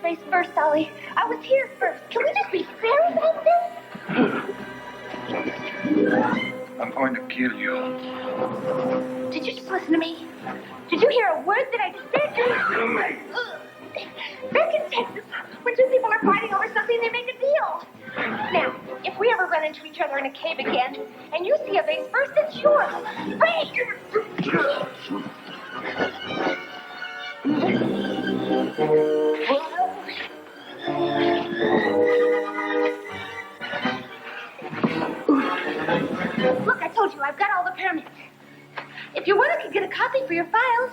face first, Ollie. I was here first. Can we just be fair about this? I'm going to kill you. Did you just listen to me? Did you hear a word that I just said? Kill me. Back in Texas, when two people are fighting over something, they make a deal. Now, if we ever run into each other in a cave again, and you see a vase first, it's yours. Wait! Look, I told you, I've got all the permits. If you want, I could get a copy for your files.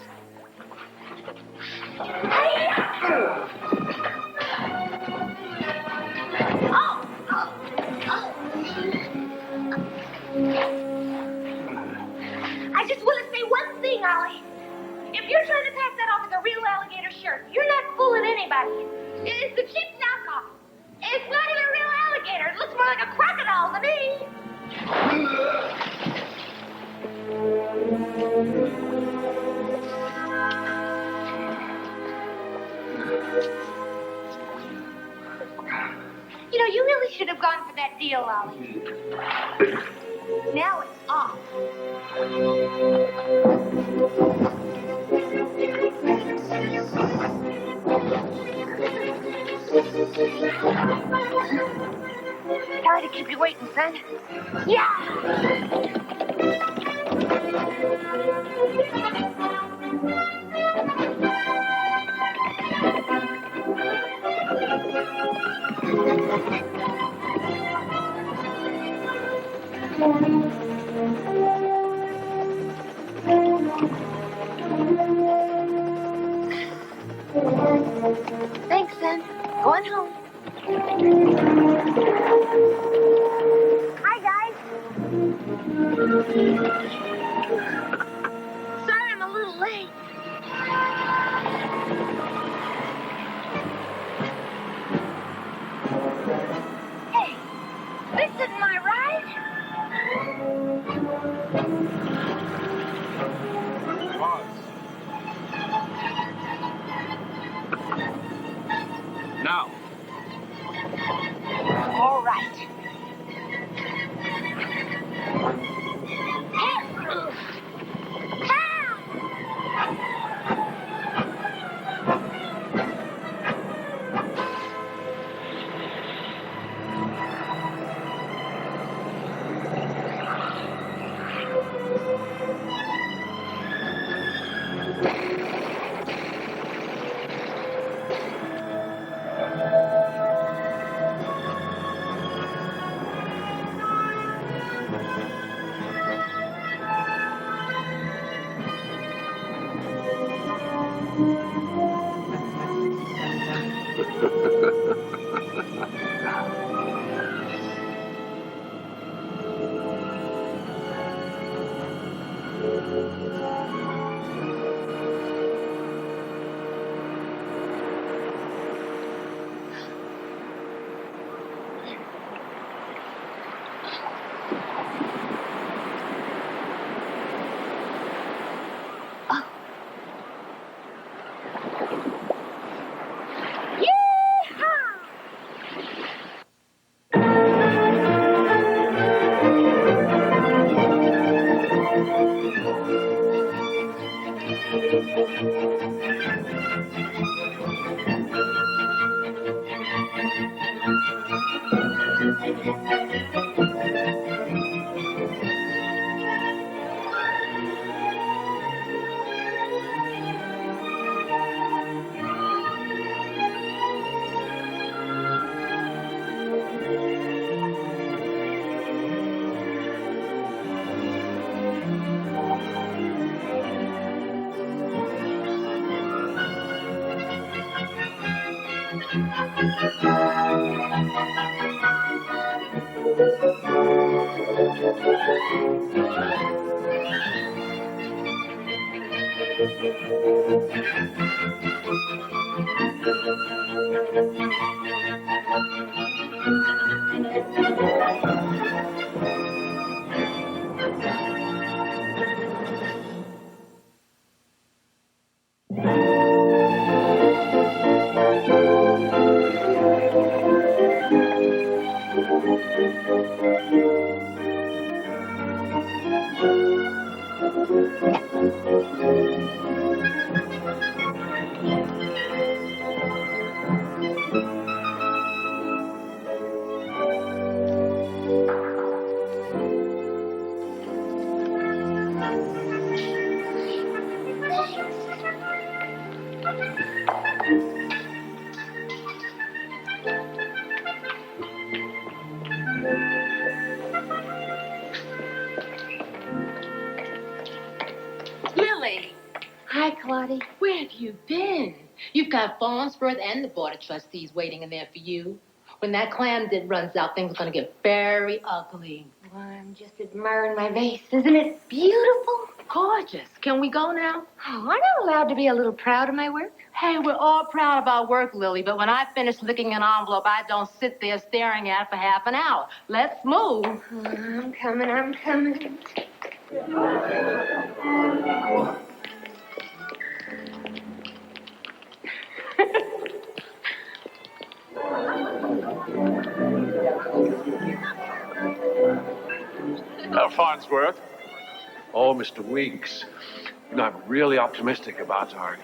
I just want to say one thing, Ollie. If you're trying to pass that off as a real alligator shirt, you're not fooling anybody. It's a cheap knockoff. It's not even a real alligator. It looks more like a crocodile to me. You know, you really should have gone for that deal, Ollie. Now it's off. Sorry to keep you waiting, son. Yeah! Thanks, son. Going home. Hi, guys. Sorry I'm a little late. Hey, this isn't my ride. Pause. Now. All right. Lily. Hi, Claudia. Where have you been? You've got Farnsworth and the Board of Trustees waiting in there for you. When that clam did runs out, things are going to get very ugly. Well, I'm just admiring my vase. Isn't it beautiful? Gorgeous. Can we go now? Oh, aren't I allowed to be a little proud of my work? Hey, we're all proud of our work, Lily, but when I finish licking an envelope, I don't sit there staring at it for half an hour. Let's move. I'm coming. Farnsworth. Oh, Mr. Weeks. You know, I'm really optimistic about our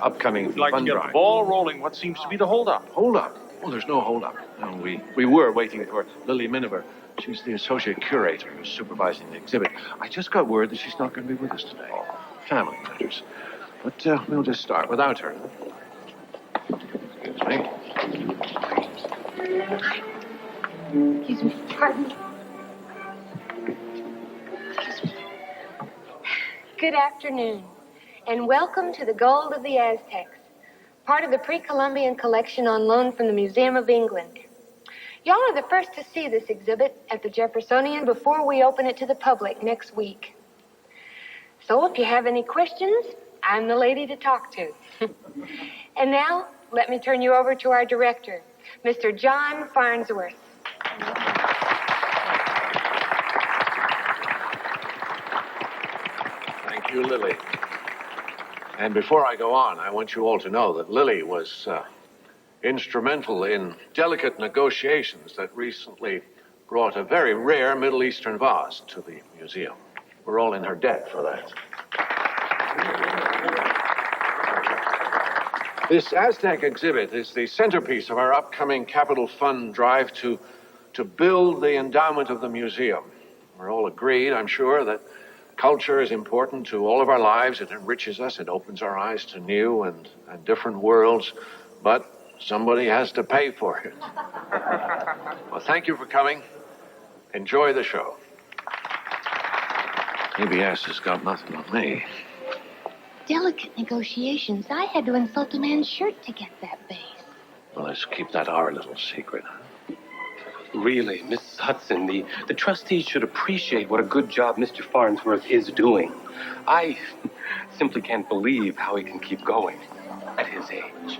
upcoming We'd like to fund get drive. the ball rolling. What seems to be the holdup? Hold up. Well, there's no hold up. No, we were waiting for Lily Miniver. She's the associate curator who's supervising the exhibit. I just got word that she's not going to be with us today. Family matters. But we'll just start without her. Excuse me. Excuse me. Pardon. Good afternoon, and welcome to the Gold of the Aztecs, part of the pre-Columbian collection on loan from the Museum of England. Y'all are the first to see this exhibit at the Jeffersonian before we open it to the public next week. So if you have any questions, I'm the lady to talk to. And now, let me turn you over to our director, Mr. John Farnsworth. Thank you, Lily. And before I go on, I want you all to know that Lily was instrumental in delicate negotiations that recently brought a very rare Middle Eastern vase to the museum. We're all in her debt for that. This Aztec exhibit is the centerpiece of our upcoming Capital Fund drive to build the endowment of the museum. We're all agreed, I'm sure, that culture is important to all of our lives. It enriches us. It opens our eyes to new and different worlds. But somebody has to pay for it. Well, thank you for coming. Enjoy the show. PBS has got nothing on me. Delicate negotiations. I had to insult a man's shirt to get that vase. Well, let's keep that our little secret. Really, Mrs. Hudson, the trustees should appreciate what a good job Mr. Farnsworth is doing. I simply can't believe how he can keep going at his age.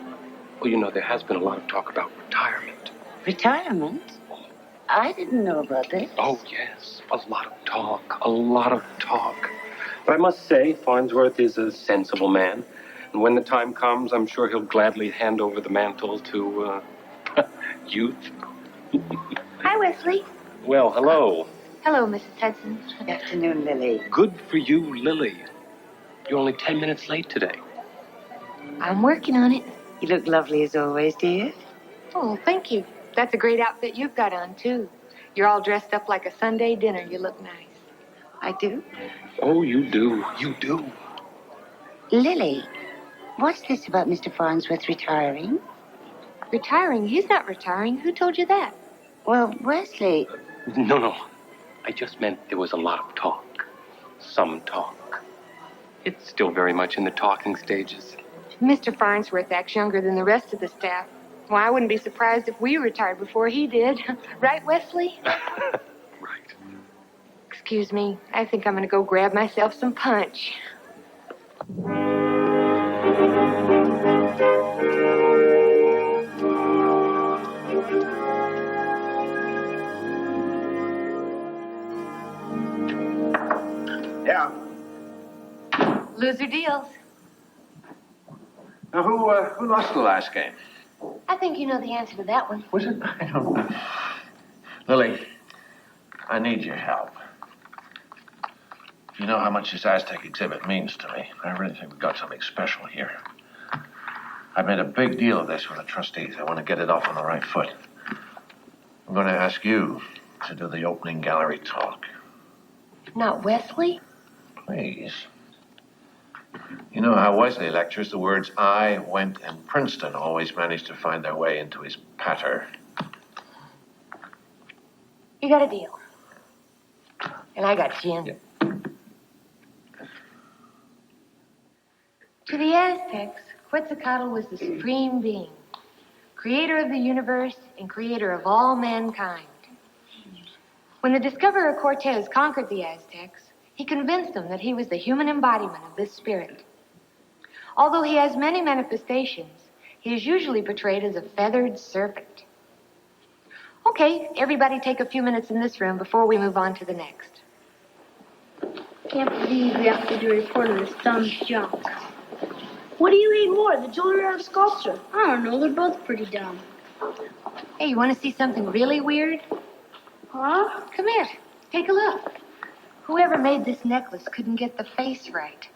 Well, you know, there has been a lot of talk about retirement. Retirement? I didn't know about that. Oh, yes, a lot of talk. But I must say, Farnsworth is a sensible man. And when the time comes, I'm sure he'll gladly hand over the mantle to, youth. Hi, Wesley. Well, hello. Hello, Mrs. Hudson. Good afternoon, Lily. Good for you, Lily. You're only 10 minutes late today. I'm working on it. You look lovely as always, dear. Oh, thank you. That's a great outfit you've got on, too. You're all dressed up like a Sunday dinner. You look nice. I do. Oh, you do. You do. Lily, what's this about Mr. Farnsworth retiring? Retiring? He's not retiring. Who told you that? Well, Wesley... No. I just meant there was a lot of talk. Some talk. It's still very much in the talking stages. Mr. Farnsworth acts younger than the rest of the staff. Well, I wouldn't be surprised if we retired before he did. Right, Wesley? Right. Excuse me. I think I'm going to go grab myself some punch. Yeah. Loser deals. Now, who lost the last game? I think you know the answer to that one. Was it? I don't know. Lily, I need your help. You know how much this Aztec exhibit means to me. I really think we've got something special here. I've made a big deal of this with the trustees. I want to get it off on the right foot. I'm going to ask you to do the opening gallery talk. Not Wesley? Please. You know how Wesley lectures, the words I, went, and Princeton always manage to find their way into his patter. You got a deal. And I got gin. Yeah. To the Aztecs, Quetzalcoatl was the supreme being, creator of the universe and creator of all mankind. When the discoverer Cortez conquered the Aztecs, he convinced them that he was the human embodiment of this spirit. Although he has many manifestations, he is usually portrayed as a feathered serpent. Okay, everybody take a few minutes in this room before we move on to the next. Can't believe we have to do a report on this dumb junk. What do you hate more, the jewelry or the sculpture? I don't know, they're both pretty dumb. Hey, you want to see something really weird? Huh? Come here, take a look. Whoever made this necklace couldn't get the face right.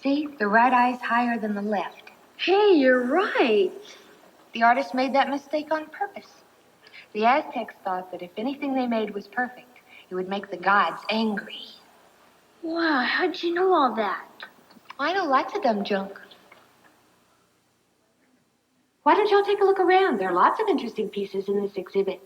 See, the right eye's higher than the left. Hey, you're right. The artist made that mistake on purpose. The Aztecs thought that if anything they made was perfect, it would make the gods angry. Wow, how'd you know all that? I know lots of dumb junk. Why don't y'all take a look around? There are lots of interesting pieces in this exhibit.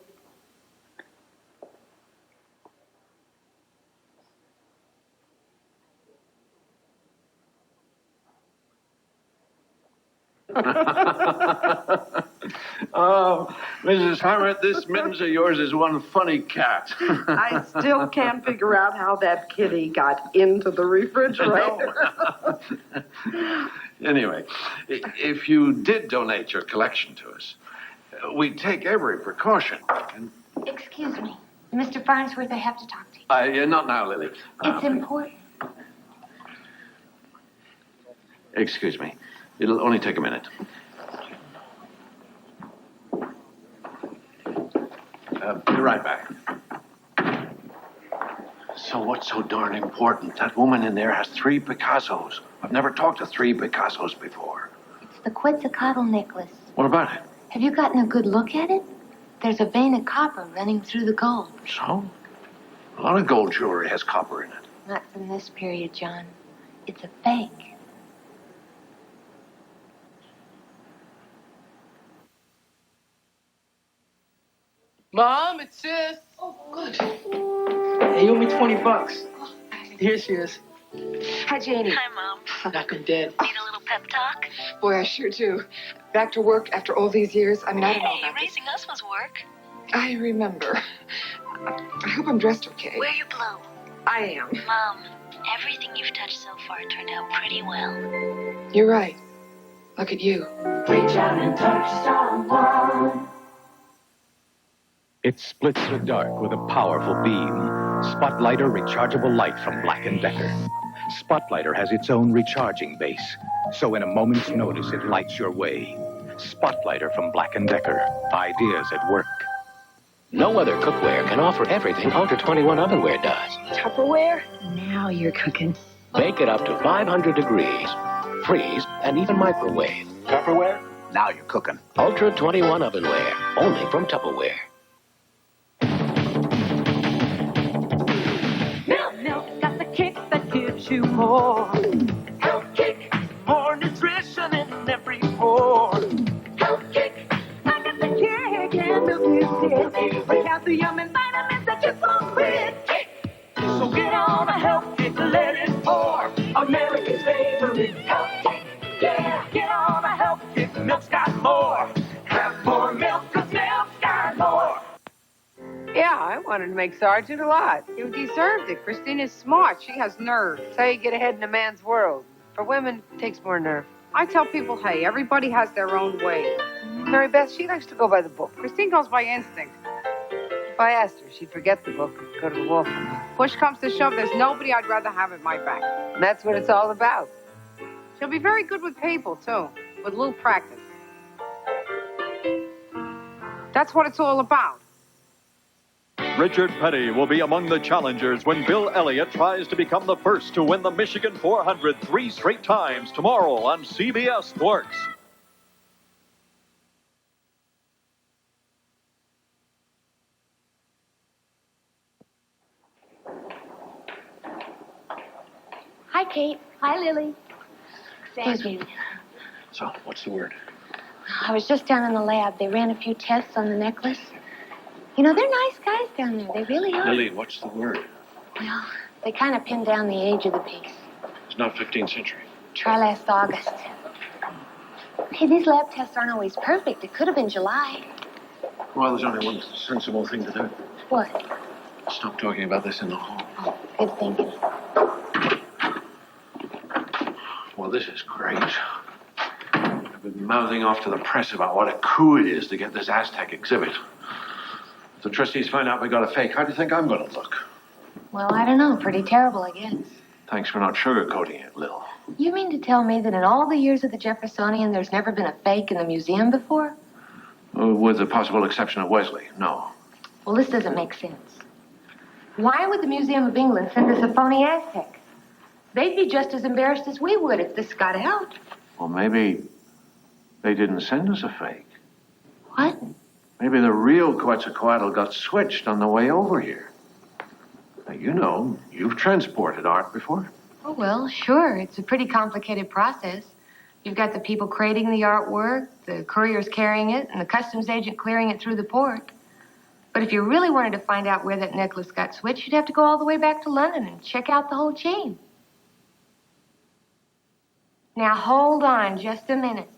Oh, Mrs. Hammett, this mittens of yours is one funny cat. I still can't figure out how that kitty got into the refrigerator. Anyway, if you did donate your collection to us, we'd take every precaution. Excuse me. Mr. Farnsworth, I have to talk to you. Not now, Lily. It's important. Excuse me. It'll only take a minute. Be right back. So what's so darn important? That woman in there has 3 Picassos. I've never talked to 3 Picassos before. It's the Quetzalcoatl necklace. What about it? Have you gotten a good look at it? There's a vein of copper running through the gold. So? A lot of gold jewelry has copper in it. Not from this period, John. It's a fake. Mom, it's Sis. Oh, good. Hey, you owe me $20. Here she is. Hi, Janie. Hi, Mom. Knock her dead. Need a little pep talk? Boy, I sure do. Back to work after all these years. I mean, I don't know Hey, about this. raising us was work. I remember. I hope I'm dressed okay. Wear your blue. I am. Mom, everything you've touched so far turned out pretty well. You're right. Look at you. Reach out and touch someone. It splits the dark with a powerful beam. Spotlighter rechargeable light from Black & Decker. Spotlighter has its own recharging base, so in a moment's notice it lights your way. Spotlighter from Black & Decker. Ideas at work. No other cookware can offer everything Ultra 21 ovenware does. Tupperware? Now you're cooking. Bake it up to 500 degrees. Freeze and even microwave. Tupperware? Now you're cooking. Ultra 21 ovenware. Only from Tupperware. Milk got the kick that gives you more. Health kick. More nutrition in every pore. Health kick. I got the kick and milk is it. With calcium and vitamins that just won't quit. So get on a health kick, let it pour. America's favorite health kick. Yeah, get on a health kick. Milk's got more. Have more milk, 'cause milk's got more. Yeah, I wanted to make Sergeant a lot. You deserved it. Christina's smart. She has nerve. That's how you get ahead in a man's world. For women, it takes more nerve. I tell people, hey, everybody has their own way. Mary Beth, she likes to go by the book. Christine goes by instinct. If I asked her, she'd forget the book and go to the wall for me. Push comes to shove, there's nobody I'd rather have at my back. And that's what it's all about. She'll be very good with people, too, with a little practice. That's what it's all about. Richard Petty will be among the challengers when Bill Elliott tries to become the first to win the Michigan 400 3 straight times tomorrow on CBS Sports. Hi, Kate. Hi, Lily. Excuse me. So, what's the word? I was just down in the lab. They ran a few tests on the necklace. You know, they're nice guys down there. They really are. Lily, what's the word? Well, they kind of pinned down the age of the piece. It's not 15th century. Try last August. Hey, these lab tests aren't always perfect. It could have been July. Well, there's only one sensible thing to do. What? Stop talking about this in the hall. Oh, good thinking. Well, this is great. I've been mouthing off to the press about what a coup it is to get this Aztec exhibit. If the trustees find out we got a fake, how do you think I'm going to look? Well, I don't know. Pretty terrible, I guess. Thanks for not sugarcoating it, Lil. You mean to tell me that in all the years of the Jeffersonian, there's never been a fake in the museum before? With the possible exception of Wesley, no. Well, this doesn't make sense. Why would the Museum of England send us a phony Aztec? They'd be just as embarrassed as we would if this got out. Well, maybe they didn't send us a fake. What? Maybe the real Quetzalcoatl got switched on the way over here. Now, you know, you've transported art before. Oh, well, sure. It's a pretty complicated process. You've got the people creating the artwork, the couriers carrying it, and the customs agent clearing it through the port. But if you really wanted to find out where that necklace got switched, you'd have to go all the way back to London and check out the whole chain. Now, hold on just a minute.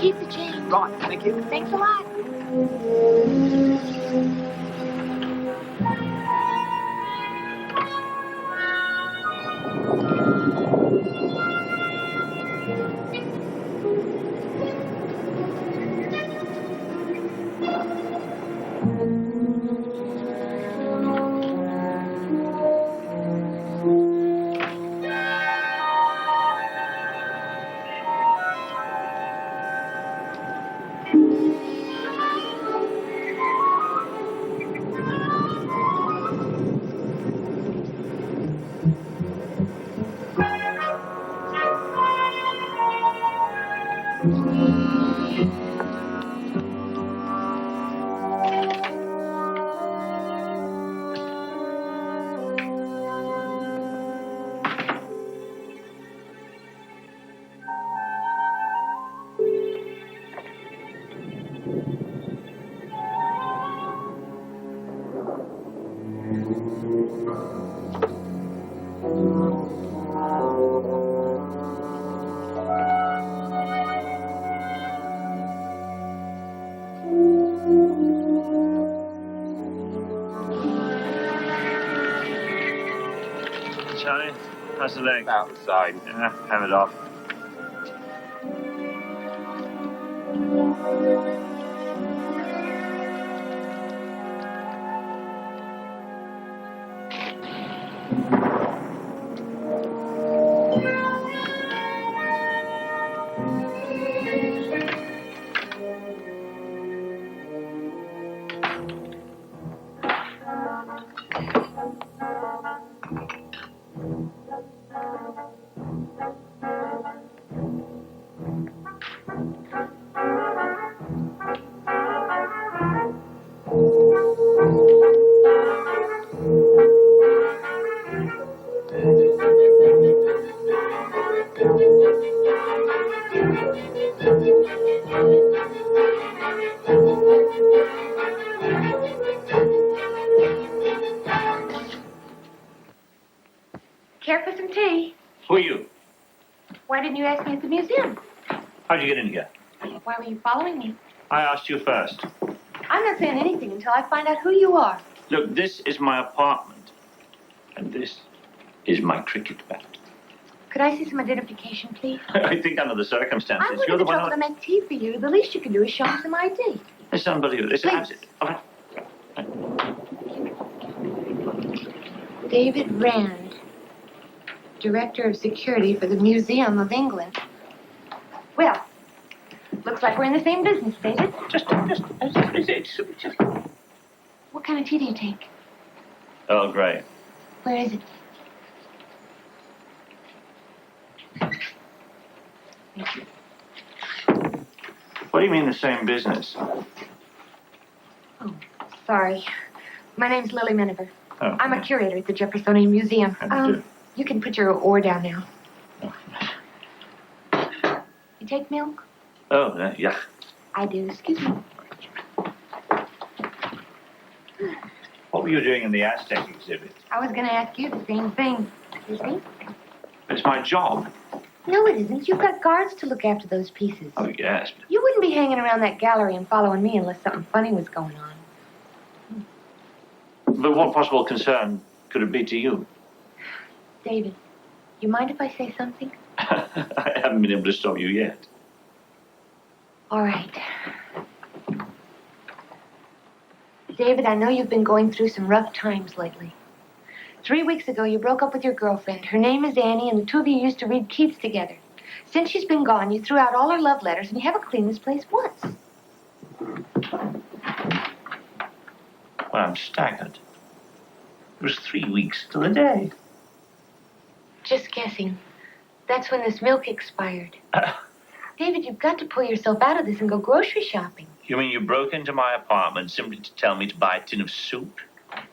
Keep the chain. Go on, thank you. Thanks a lot. How's the leg? Outside. Yeah, have it off. Care for some tea? Who are you? Why didn't you ask me at the museum? How'd you get in here? Why were you following me? I asked you first. I'm not saying anything until I find out who you are. Look, this is my apartment. And this is my cricket bat. Could I see some identification, please? I think under the circumstances, I'm going you're to the trouble one... to make tea for you. The least you can do is show me some ID. It's unbelievable. It's Please. all right. David Rand, Director of Security for the Museum of England. Well, looks like we're in the same business, David. Just. What kind of tea do you take? Earl Grey. Where is it? Thank you. What do you mean the same business? Oh, sorry. My name's Lily Miniver. Oh. I'm a curator at the Jeffersonian Museum. You can put your oar down now. You take milk? Oh, yeah. I do. Excuse me. What were you doing in the Aztec exhibit? I was going to ask you the same thing. Excuse me? It's my job. No, it isn't. You've got guards to look after those pieces. Oh, yes. You wouldn't be hanging around that gallery and following me unless something funny was going on. But what possible concern could it be to you? David, you mind if I say something? I haven't been able to stop you yet. All right. David, I know you've been going through some rough times lately. 3 weeks ago, you broke up with your girlfriend. Her name is Annie, and the two of you used to read Keats together. Since she's been gone, you threw out all her love letters, and you haven't cleaned this place once. Well, I'm staggered. It was 3 weeks to the day. Just guessing. That's when this milk expired. David, you've got to pull yourself out of this and go grocery shopping. You mean you broke into my apartment simply to tell me to buy a tin of soup?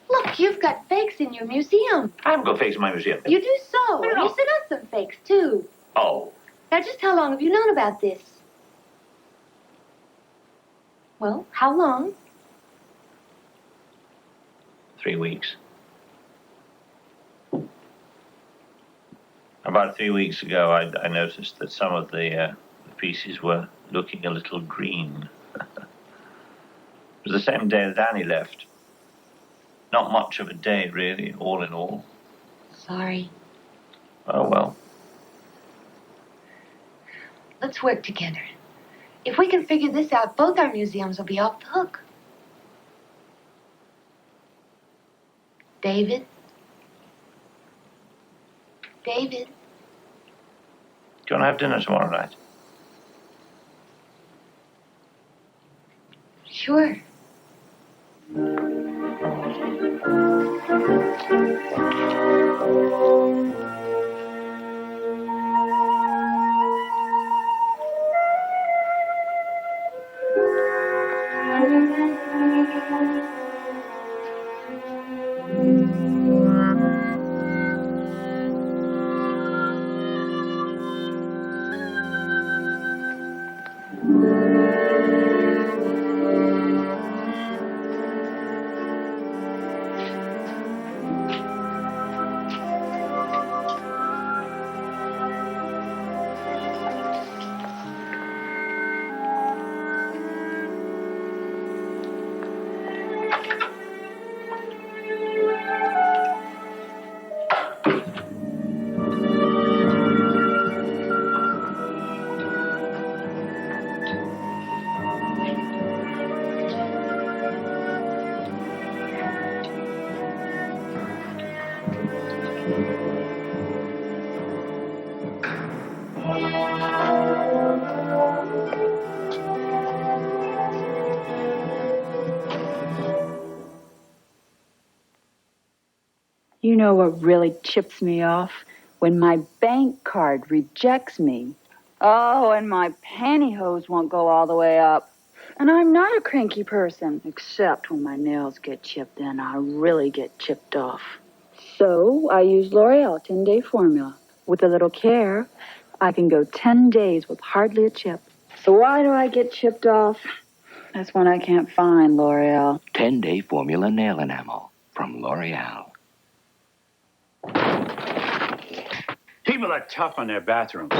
Look, you've got fakes in your museum. I haven't got fakes in my museum. You do so. No. And you sent us some fakes, too. Oh. Now, just how long have you known about this? Well, how long? 3 weeks. About 3 weeks ago, I noticed that some of the pieces were looking a little green. It was the same day that Annie left. Not much of a day, really, all in all. Sorry. Oh, well. Let's work together. If we can figure this out, both our museums will be off the hook. David? David? Do you want to have dinner tomorrow night? Sure. know what really chips me off? When my bank card rejects me. Oh, and my pantyhose won't go all the way up. And I'm not a cranky person, except when my nails get chipped, then I really get chipped off. So I use L'Oreal 10-day formula. With a little care, I can go 10 days with hardly a chip. So why do I get chipped off? That's when I can't find L'Oreal. 10-day formula nail enamel from L'Oreal. People are tough on their bathrooms.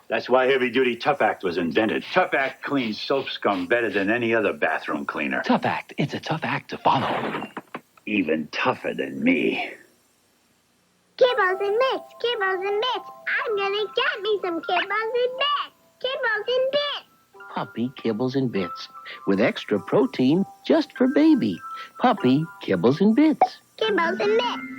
That's why Heavy Duty Tough Act was invented. Tough Act cleans soap scum better than any other bathroom cleaner. Tough Act. It's a tough act to follow. Even tougher than me. Kibbles and bits, kibbles and bits. I'm gonna get me some kibbles and bits. Kibbles and bits. Puppy Kibbles and Bits. With extra protein just for baby. Puppy Kibbles and Bits. Kibbles and bits.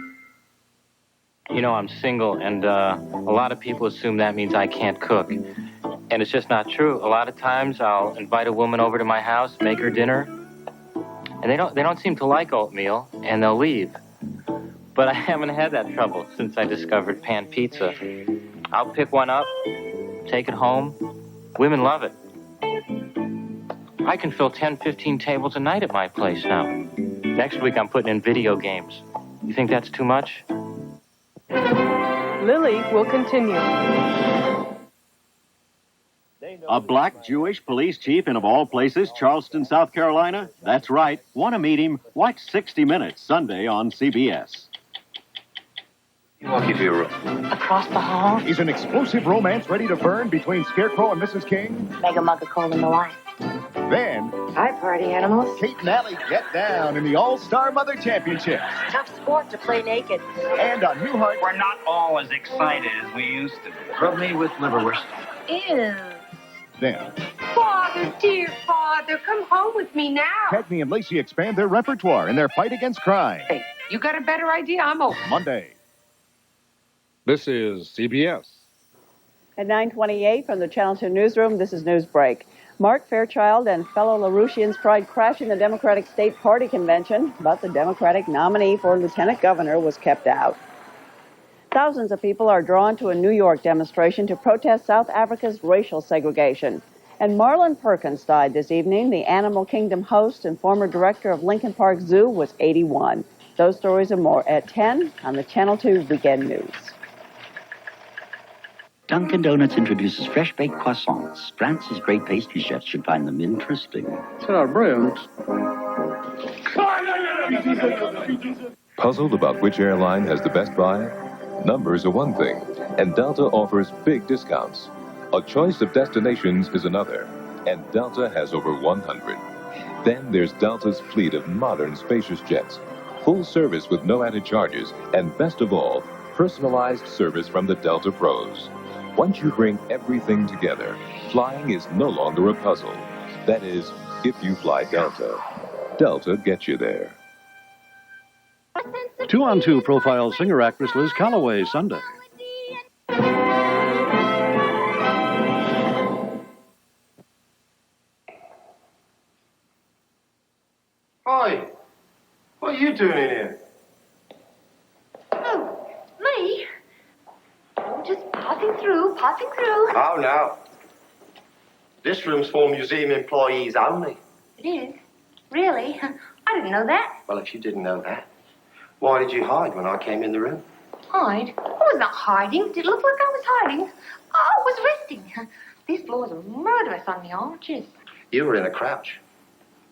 You know, I'm single, and a lot of people assume that means I can't cook. And it's just not true. A lot of times I'll invite a woman over to my house, make her dinner, and they don't seem to like oatmeal, and they'll leave. But I haven't had that trouble since I discovered pan pizza. I'll pick one up, take it home. Women love it. I can fill 10, 15 tables a night at my place now. Next week I'm putting in video games. You think that's too much? Lily will continue. A black Jewish police chief in, of all places, Charleston, South Carolina? That's right. Want to meet him? Watch 60 Minutes Sunday on CBS. Walk you to your room. Across the hall, Is an explosive romance ready to burn between Scarecrow and Mrs. King? mega mug of cold in the line. Then, Hi, party animals. Kate and Allie get down in the All-Star Mother Championship. Tough sport to play naked. And on Newhart... We're not all as excited as we used to be. Rub me with liverwurst. Ew. Then, Father, dear Father, come home with me now. Cagney and Lacey expand their repertoire in their fight against crime. Hey, you got a better idea? I'm open. Monday. This is CBS. At 9:28 from the Channel 2 newsroom, this is Newsbreak. Mark Fairchild and fellow LaRouchians tried crashing the Democratic State Party convention, but the Democratic nominee for lieutenant governor was kept out. Thousands of people are drawn to a New York demonstration to protest South Africa's racial segregation. And Marlon Perkins died this evening. The Animal Kingdom host and former director of Lincoln Park Zoo was 81. Those stories and more at 10 on the Channel 2 Weekend News. Dunkin' Donuts introduces fresh-baked croissants. France's great pastry chefs should find them interesting. Puzzled about which airline has the best buy? Numbers are one thing, and Delta offers big discounts. A choice of destinations is another, and Delta has over 100. Then there's Delta's fleet of modern, spacious jets, full service with no added charges, and best of all, personalized service from the Delta pros. Once you bring everything together, flying is no longer a puzzle. That is, if you fly Delta. Delta gets you there. 2-on-2 profile singer-actress Liz Calloway, Sunday. Hi. What are you doing in here? Oh, me? Oh, just passing through, passing through. Oh, no. This room's for museum employees only. It is? Really? I didn't know that. Well, if you didn't know that, why did you hide when I came in the room? Hide? I was not hiding. Did it look like I was hiding? I was resting. These floors are murderous on the arches. You were in a crouch.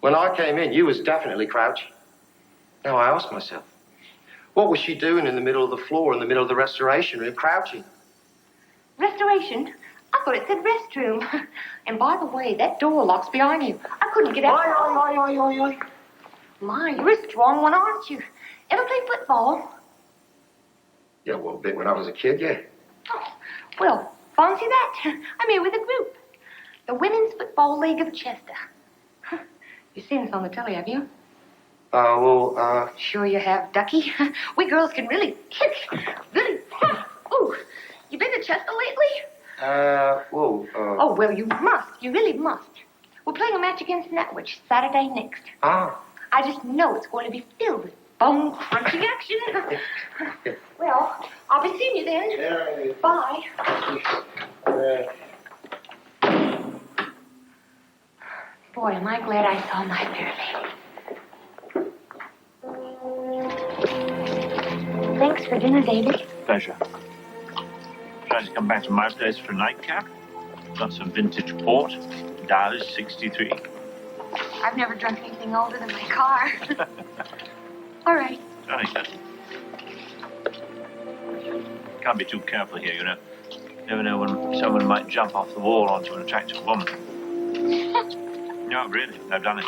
When I came in, you was definitely crouching. Now, I ask myself, what was she doing in the middle of the floor, in the middle of the restoration room, crouching? Restoration? I thought it said restroom. And by the way, that door locks behind you. I couldn't get out. Oi. My, you're a strong one, aren't you? Ever play football? Yeah, well, a bit when I was a kid, yeah. Oh, well, fancy that. I'm here with a group. The Women's Football League of Chester. You've seen us on the telly, have you? Sure you have, Ducky. We girls can really kick. Really. Ooh, you been to Chester lately? Oh, well, you must. You really must. We're playing a match against Natwich Saturday next. Ah. I just know it's going to be filled with Bone crunching action. Well, I'll be seeing you then. Bye. Boy, am I glad I saw my fair lady. Thanks for dinner, David. Pleasure. Trying to come back to my place for a nightcap. Got some vintage port. Dow's 63. I've never drunk anything older than my car. All right. Johnny says. Can't be too careful here, you know. Never know when someone might jump off the wall onto an attractive woman. No, really, I've done it.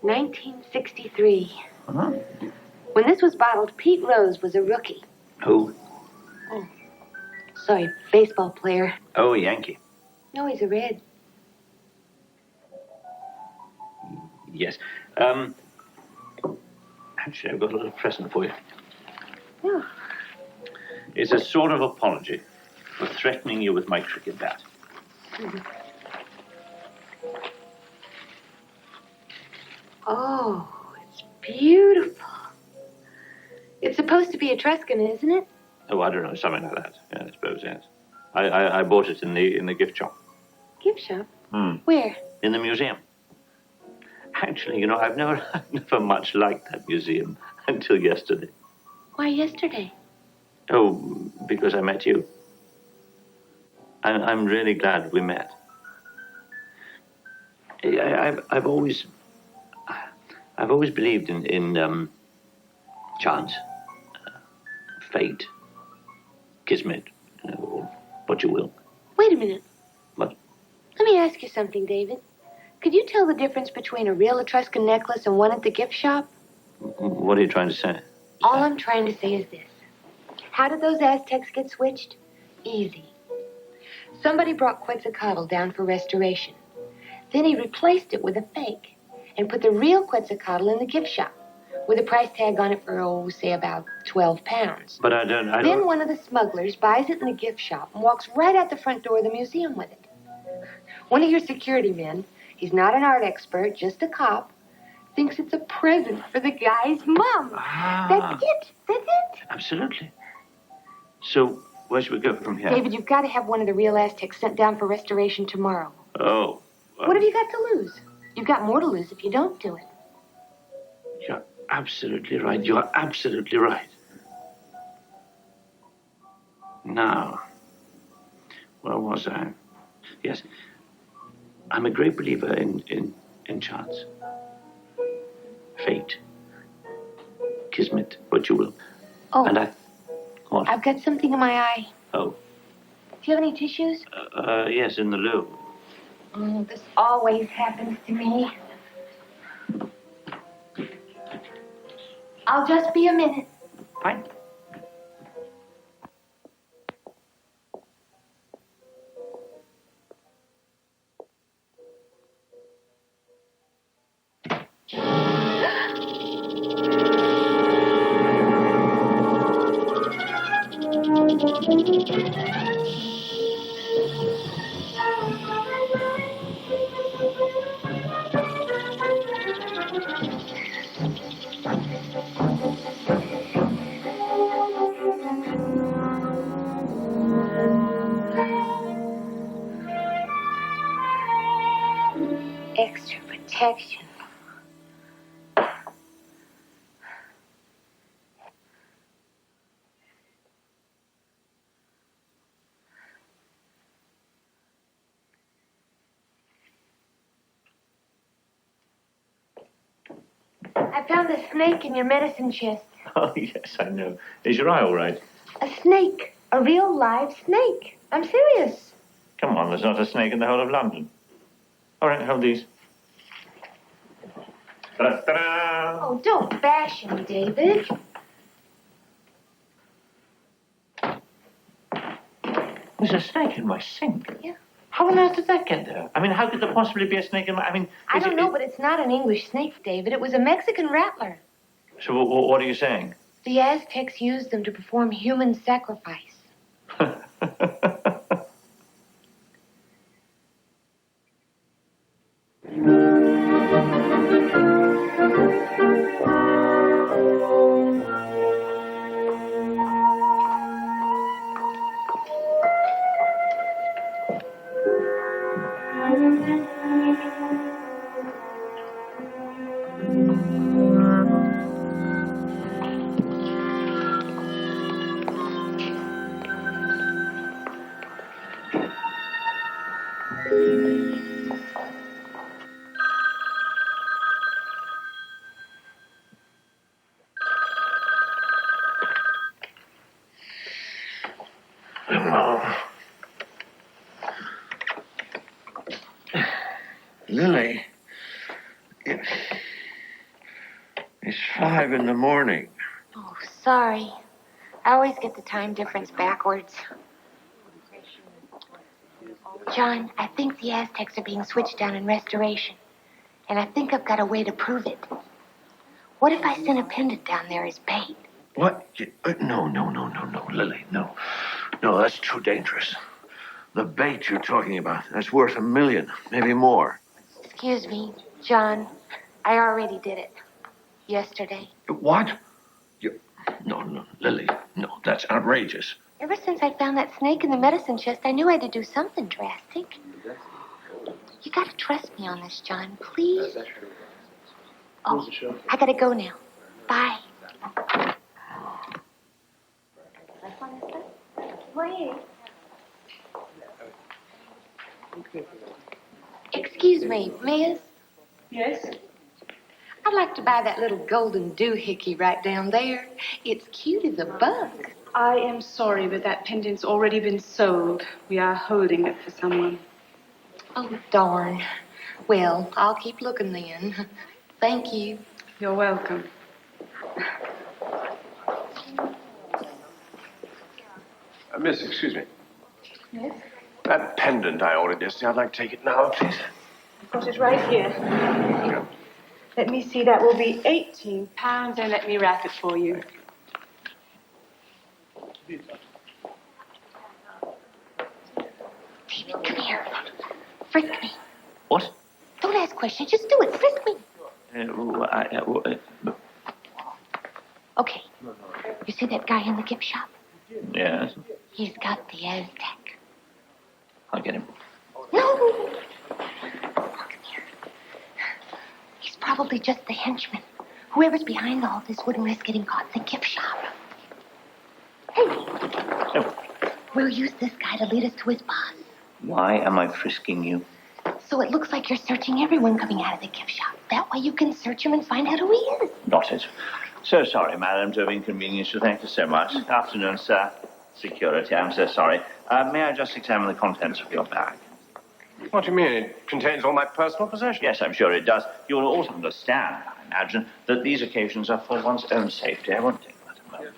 $1963. When this was bottled, Pete Rose was a rookie. Who? Oh, sorry, baseball player. Oh, Yankee. No, he's a Red. Yes. Actually, I've got a little present for you. Oh. It's a sort of apology for threatening you with my cricket bat. Oh, it's beautiful. It's supposed to be Etruscan, isn't it? Oh, I don't know, something like that. Yeah, I suppose, yes. I bought it in the gift shop. Gift shop? Hmm. Where? In the museum. Actually, you know, I've never much liked that museum until yesterday. Why yesterday? Oh, because I met you. I'm really glad we met. I've always believed in chance, fate, kismet, you know, or what you will. Wait a minute. What? Let me ask you something, David. Could you tell the difference between a real Etruscan necklace and one at the gift shop? What are you trying to say? All I'm trying to say is this. How did those Aztecs get switched? Easy. Somebody brought Quetzalcoatl down for restoration. Then he replaced it with a fake and put the real Quetzalcoatl in the gift shop with a price tag on it for, say, about 12 pounds. But I don't... Then one of the smugglers buys it in the gift shop and walks right out the front door of the museum with it. One of your security men, he's not an art expert, just a cop, thinks it's a present for the guy's mom. That's it. That's it. Absolutely. So, where should we go from here? David, you've got to have one of the real Aztecs sent down for restoration tomorrow. Oh. What have you got to lose? You've got more to lose if you don't do it. You're absolutely right. You're absolutely right. Now, where was I? Yes. I'm a great believer in chance. Fate. Kismet, what you will. Oh. And what? I've got something in my eye. Oh. Do you have any tissues? Yes, in the loo. Oh, this always happens to me. I'll just be a minute. Fine. Extra protection. I found a snake in your medicine chest. Oh, yes, I know. Is your eye all right? A snake. A real live snake. I'm serious. Come on, there's not a snake in the whole of London. All right, hold these. Ta-da! Oh, don't bash him, David. There's a snake in my sink. Yeah. How on earth did that get there? I mean, how could there possibly be a snake in my... I don't know, but it's not an English snake, David. It was a Mexican rattler. So what are you saying? The Aztecs used them to perform human sacrifice. Lily, it's 5 in the morning. Oh, sorry. I always get the time difference backwards. John, I think the Aztecs are being switched down in restoration. And I think I've got a way to prove it. What if I sent a pendant down there as bait? What? No, Lily, no. No, that's too dangerous. The bait you're talking about, that's worth $1 million, maybe more. Excuse me, John. I already did it. Yesterday. What? No, Lily, no, that's outrageous. Ever since I found that snake in the medicine chest, I knew I had to do something drastic. You gotta trust me on this, John, please. Oh, I gotta go now. Bye. Excuse me, miss? Yes? I'd like to buy that little golden doohickey right down there. It's cute as a bug. I am sorry, but that pendant's already been sold. We are holding it for someone. Oh, darn. Well, I'll keep looking then. Thank you. You're welcome. Miss, excuse me. Yes? That pendant I ordered yesterday, I'd like to take it now, please. I've got it right here. Let me see, that will be £18, and let me wrap it for you. David, come here. Frisk me. What? Don't ask questions, just do it. Frisk me. Okay. You see that guy in the gift shop? Yes. He's got the Aztec. I'll get him. No! Look here. He's probably just the henchman. Whoever's behind all this wouldn't risk getting caught in the gift shop. Hey! Oh. We'll use this guy to lead us to his boss. Why am I frisking you? So it looks like you're searching everyone coming out of the gift shop. That way you can search him and find out who he is. Not it. So sorry, madam, to have inconvenienced you. Thank you so much. Afternoon, sir. Security, I'm so sorry. May I just examine the contents of your bag? What do you mean? It contains all my personal possessions? Yes, I'm sure it does. You will also understand, I imagine, that these occasions are for one's own safety. I won't take that a moment.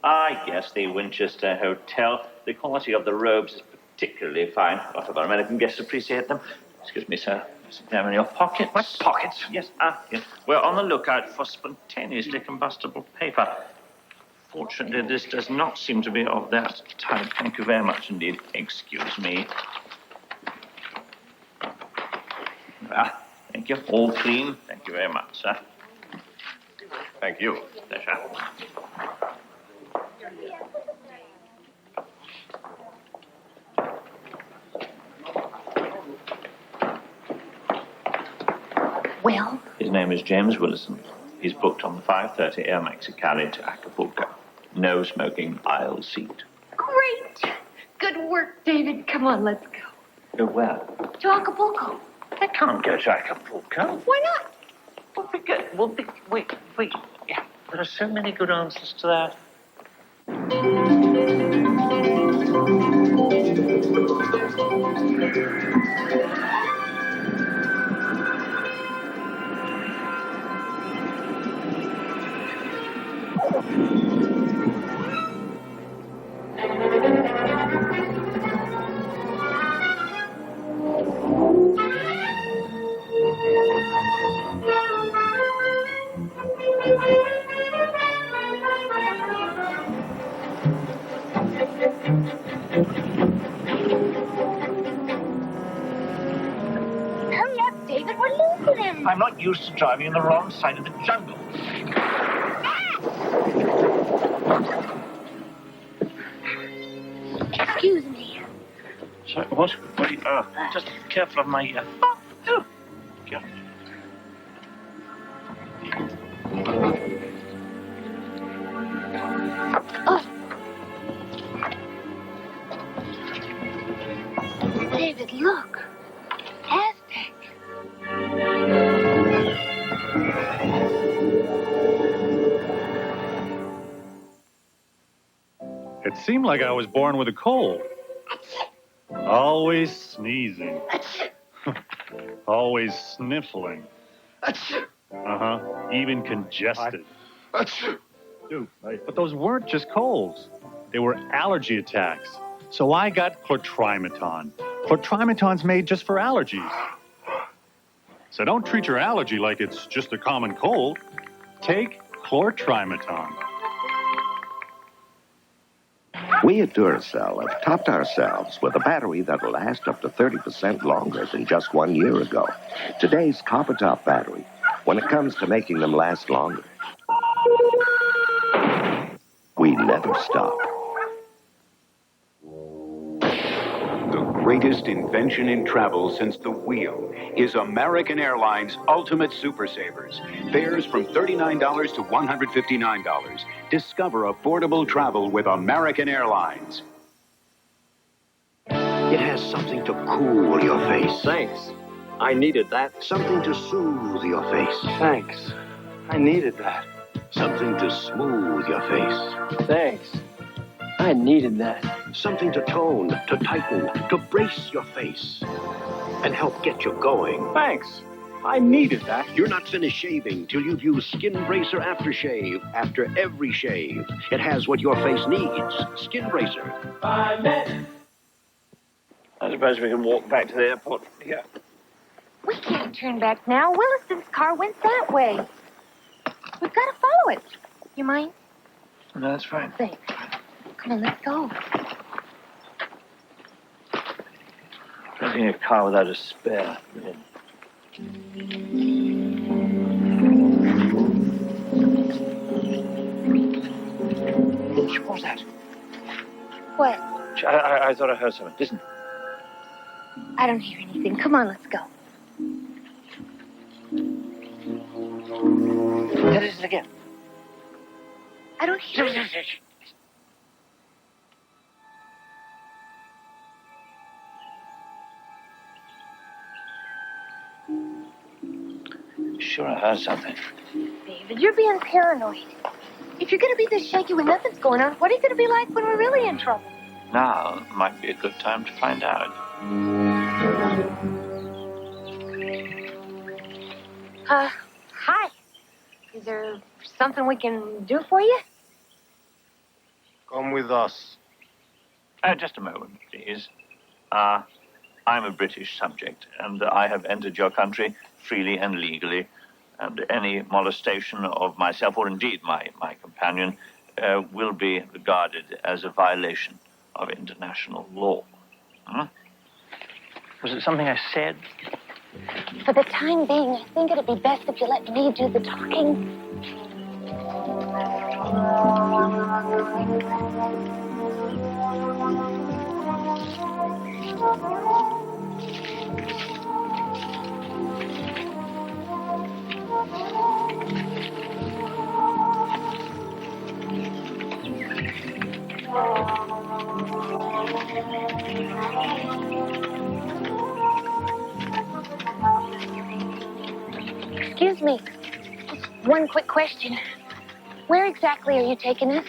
I guess the Winchester Hotel. The quality of the robes is particularly fine. A lot of our American guests appreciate them. Excuse me, sir. Just examine your pockets. My pockets? Yes, yes. We're on the lookout for spontaneously combustible paper. Fortunately, this does not seem to be of that type. Thank you very much indeed. Excuse me. Thank you. All clean. Thank you very much, sir. Thank you. Pleasure. Well? His name is James Willison. He's booked on the 5:30 Air Mexicali to Acapulco. No smoking aisle seat. Great! Good work, David. Come on, let's go. Go where? To Acapulco. I can't go to Acapulco. Why not? Wait. Yeah, there are so many good answers to that. Hurry up, David. We're losing him. I'm not used to driving on the wrong side of the jungle. Excuse me. Sorry, what? What are you, just careful of my... Careful. David, look. Aztec. It seemed like I was born with a cold. Always sneezing. Always sniffling. Even congested. Dude, but those weren't just colds. They were allergy attacks. So I got chlortrimeton. Chlortrimeton's made just for allergies. So don't treat your allergy like it's just a common cold. Take chlortrimeton. We at Duracell have topped ourselves with a battery that'll last up to 30% longer than just 1 year ago. Today's copper top battery, when it comes to making them last longer, we never stop. The greatest invention in travel since the wheel is American Airlines Ultimate Super Savers. Fares from $39 to $159. Discover affordable travel with American Airlines. It has something to cool your face. Thanks. I needed that. Something to soothe your face. Thanks. I needed that. Something to smooth your face. Thanks. I needed that. Something to tone, to tighten, to brace your face. And help get you going. Thanks. I needed that. You're not finished shaving till you've used Skin Bracer Aftershave after every shave. It has what your face needs. Skin Bracer. 5 minutes. I suppose we can walk back to the airport. Yeah. We can't turn back now. Williston's car went that way. We've got to follow it. You mind? No, that's fine. Thanks. Come on, let's go. Driving a car without a spare. What was that? What? I thought I heard something. Listen. I don't hear anything. Come on, let's go. Listen again. I don't hear anything. Sure, I heard something. David, you're being paranoid. If you're going to be this shaky when nothing's going on, what are you going to be like when we're really in trouble? Now might be a good time to find out. Hi. Is there something we can do for you? Come with us. Just a moment, please. I'm a British subject, and I have entered your country freely and legally, and any molestation of myself, or indeed my companion, will be regarded as a violation of international law. Was it something I said? For the time being, I think it'd be best if you let me do the talking. Excuse me. Just one quick question. Where exactly are you taking us?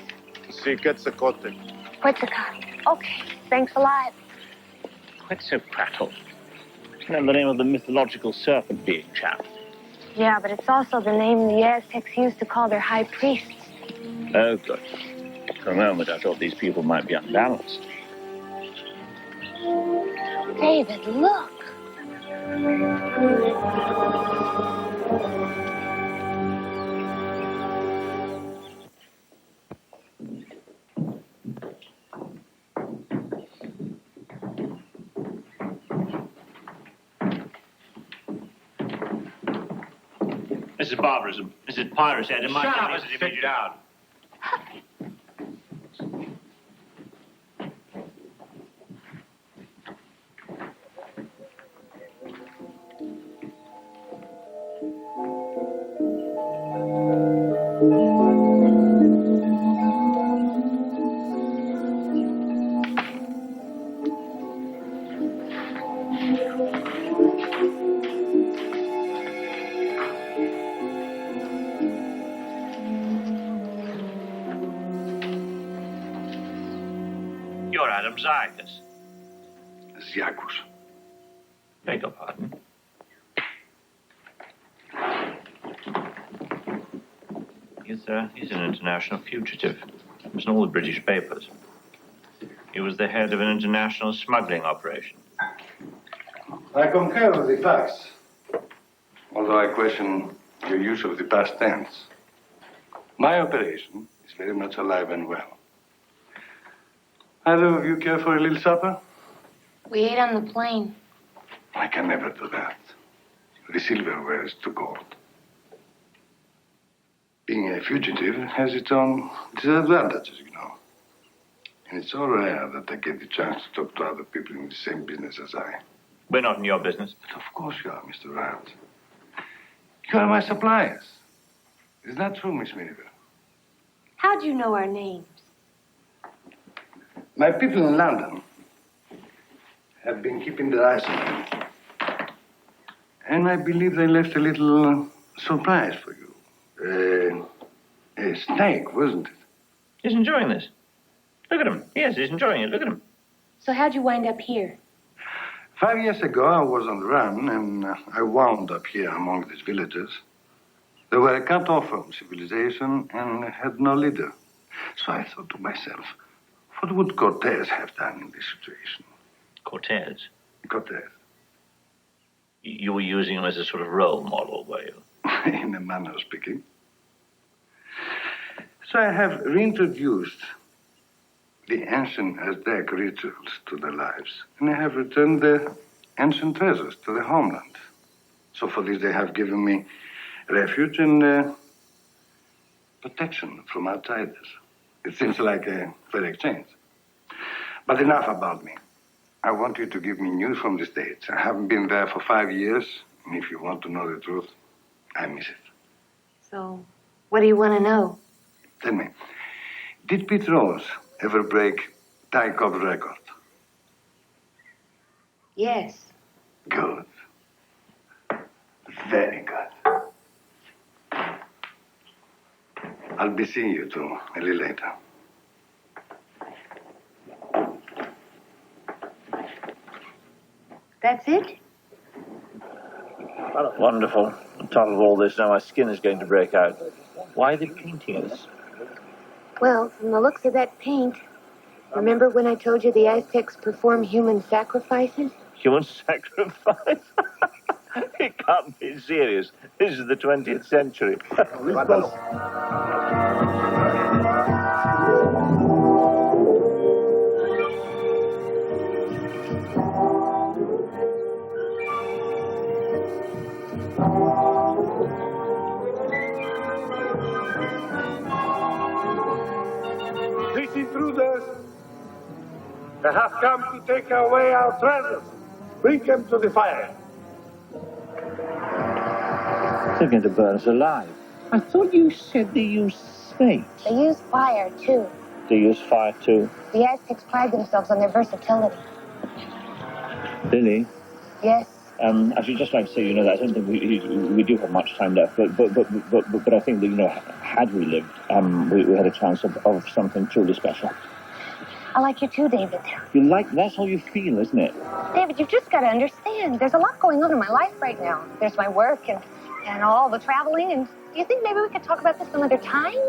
See Quetzalcoatl. Quetzalcoatl. Okay, thanks a lot. Quetzalcoatl. Isn't that the name of the mythological serpent being, chap? Yeah, but it's also the name the Aztecs used to call their high priests. Oh, good. For a moment, I thought these people might be unbalanced. David, look. This is barbarism. This is piracy. I demand Shut up and sit down. You're Adam Zygus. Zygus. Beg your pardon. He's an international fugitive. It was in all the British papers. He was the head of an international smuggling operation. I concur with the facts, although I question your use of the past tense. My operation is very much alive and well. Either of you care for a little supper? We ate on the plane. I can never do that. The silverware is too cold. Being a fugitive has its own disadvantages, you know. And it's so rare that I get the chance to talk to other people in the same business as I. We're not in your business. But of course you are, Mr. Wright. You are my suppliers. Is that true, Miss Miniver? How'd you know our names? My people in London have been keeping their eyes on me. And I believe they left a little surprise for you. A steak, wasn't it? He's enjoying this. Look at him. Yes, he's enjoying it. Look at him. So how'd you wind up here? 5 years ago, I was on the run, and I wound up here among these villagers. They were cut off from civilization and had no leader. So I thought to myself, what would Cortez have done in this situation? Cortez? Cortez. You were using him as a sort of role model, were you? In a manner of speaking. So I have reintroduced the ancient Aztec rituals to their lives, and I have returned their ancient treasures to their homeland. So for this, they have given me refuge and protection from outsiders. It seems like a fair exchange. But enough about me. I want you to give me news from the States. I haven't been there for 5 years, and if you want to know the truth, I miss it. So, what do you want to know? Tell me, did Pete Rose ever break Ty Cobb's record? Yes. Good. Very good. I'll be seeing you two a little later. That's it? Wonderful. On top of all this, now my skin is going to break out. Why are they painting us? Well, from the looks of that paint, remember when I told you the Aztecs perform human sacrifices? Human sacrifice? You can't be serious. This is the 20th century. These intruders, they have come to take away our treasures. Bring them to the fire. They're going to burn us alive. I thought you said they use snakes. They use fire, too. They use fire too. The Aztecs pride themselves on their versatility. Lily? Yes. I should just like to say, that I don't think we do have much time left, but I think that, had we lived, we had a chance of something truly special. I like you too, David. That's how you feel, isn't it? David, you've just got to understand. There's a lot going on in my life right now. There's my work and all the traveling, and do you think maybe we could talk about this some other time?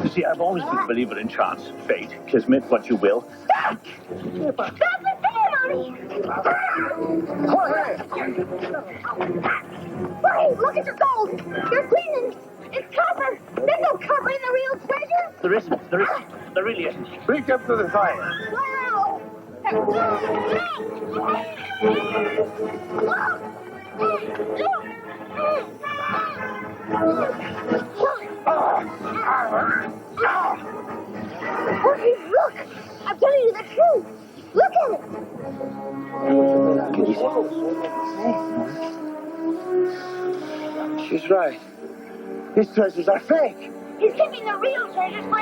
You see, I've always been a believer in chance, fate, kismet, what you will. Stop! Stop the Mommy! Jorge, look at your gold! You're cleaning! It's copper! There's no copper in the real treasure! There isn't. There really isn't. Bring them to the fire. Wow! Jorge, look! I'm telling you the truth! Look at it! She's right. These treasures are fake. He's keeping the real treasures for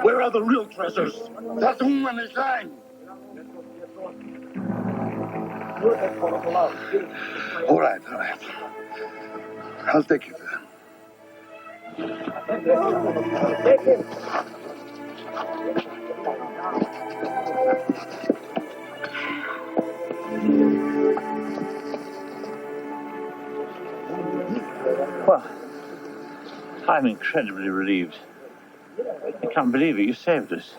Where are the real treasures? That woman is lying. All right. I'll take you there. Well, I'm incredibly relieved. I can't believe it. You saved us.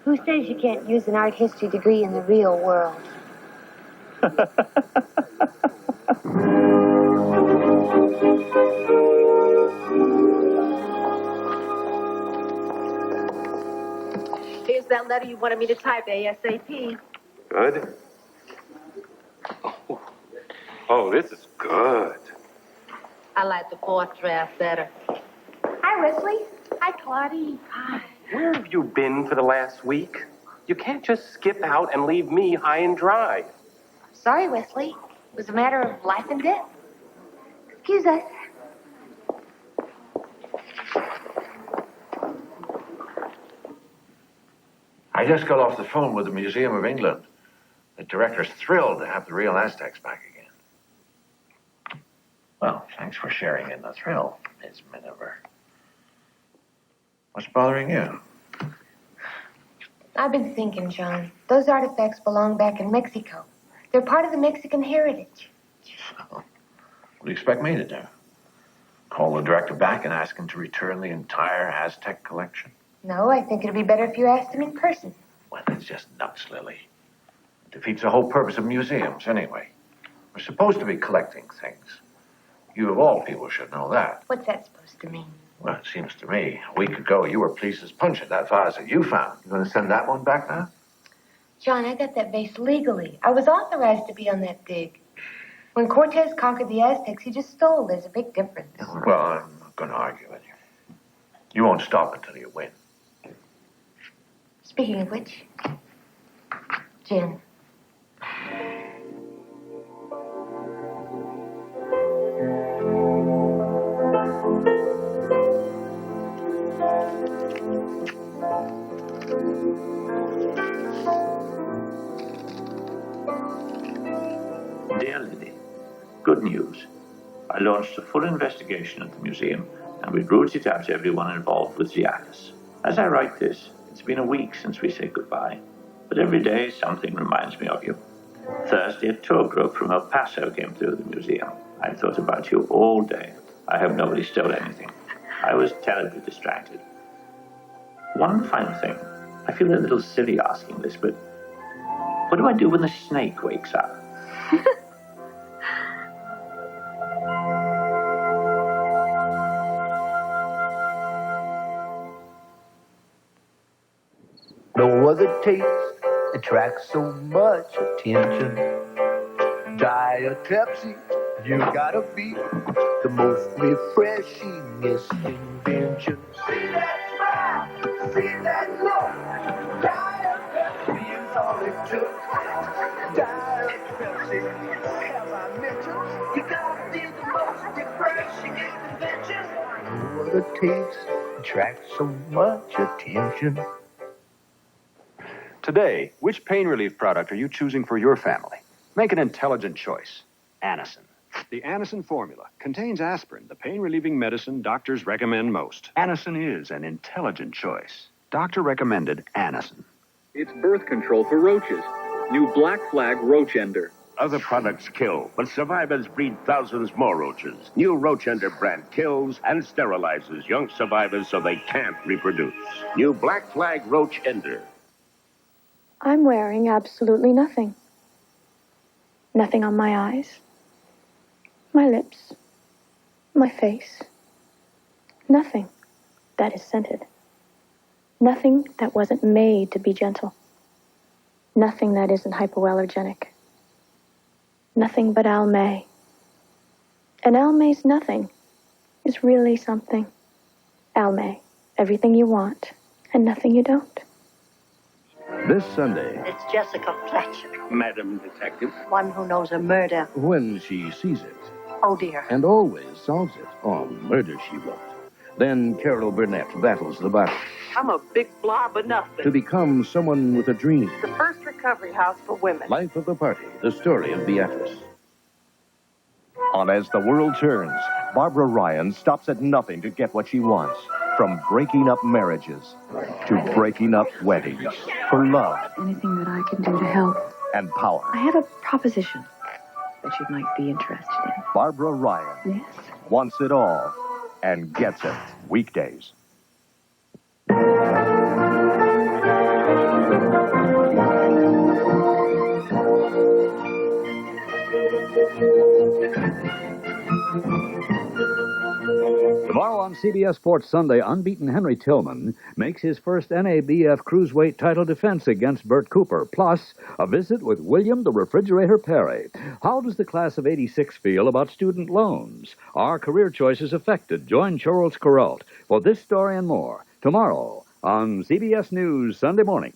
Who says you can't use an art history degree in the real world? Here's that letter you wanted me to type ASAP. Good. Oh, this is good. I like the fourth draft better. Hi, Wesley. Hi, Claudie. Hi. Where have you been for the last week? You can't just skip out and leave me high and dry. Sorry, Wesley. It was a matter of life and death. Excuse us. I just got off the phone with the Museum of England. The director's thrilled to have the real Aztecs back again. Well, thanks for sharing in the thrill, Ms. Miniver. What's bothering you? I've been thinking, John. Those artifacts belong back in Mexico. They're part of the Mexican heritage. What do you expect me to do? Call the director back and ask him to return the entire Aztec collection? No, I think it'd be better if you asked him in person. Well, that's just nuts, Lily. It defeats the whole purpose of museums, anyway. We're supposed to be collecting things. You, of all people, should know that. What's that supposed to mean? Well, it seems to me, a week ago, you were pleased as punch at that vase that you found. You going to send that one back now? John, I got that vase legally. I was authorized to be on that dig. When Cortez conquered the Aztecs, he just stole. There's a big difference. Well, I'm not going to argue with you. You won't stop until you win. Speaking of which, Jen. Dear Lily, good news. I launched a full investigation at the museum, and we've ruled it out to everyone involved with the atlas. As I write this, it's been a week since we said goodbye, but every day something reminds me of you. Thursday, a tour group from El Paso came through the museum. I thought about you all day. I hope nobody stole anything. I was terribly distracted. One final thing. I feel a little silly asking this, but what do I do when the snake wakes up? No other taste attracts so much attention. Diet Pepsi, you gotta be the most refreshingest invention. See that smile, see that look. Diet Pepsi is all it took. Diet Pepsi, have I mentioned? You gotta be the most refreshing invention. No other taste attracts so much attention. Today, which pain relief product are you choosing for your family? Make an intelligent choice. Anacin. The Anacin formula contains aspirin, the pain-relieving medicine doctors recommend most. Anacin is an intelligent choice. Doctor-recommended Anacin. It's birth control for roaches. New Black Flag Roach Ender. Other products kill, but survivors breed thousands more roaches. New Roach Ender brand kills and sterilizes young survivors so they can't reproduce. New Black Flag Roach Ender. I'm wearing absolutely nothing. Nothing on my eyes, my lips, my face. Nothing that is scented. Nothing that wasn't made to be gentle. Nothing that isn't hypoallergenic. Nothing but Almay. And Almay's nothing is really something. Almay, everything you want and nothing you don't. This Sunday, It's Jessica Fletcher, Madam Detective, one who knows a murder. when she sees it, Oh, dear. and always solves it on Murder, She Wrote. Then Carol Burnett battles the body I'm a big blob of nothing. to become someone with a dream. The first recovery house for women. Life of the Party, the story of Beatrice. On As the World Turns, Barbara Ryan stops at nothing to get what she wants. From breaking up marriages to breaking up weddings. For love Anything that I can do to help. and power. I have a proposition that you might be interested in. Barbara Ryan Yes? wants it all and gets it. Weekdays. Tomorrow on CBS Sports Sunday, unbeaten Henry Tillman makes his first NABF cruiserweight title defense against Bert Cooper. Plus, a visit with William the Refrigerator Perry. How does the class of '86 feel about student loans? Are career choices affected? Join Charles Kuralt for this story and more tomorrow on CBS News Sunday morning.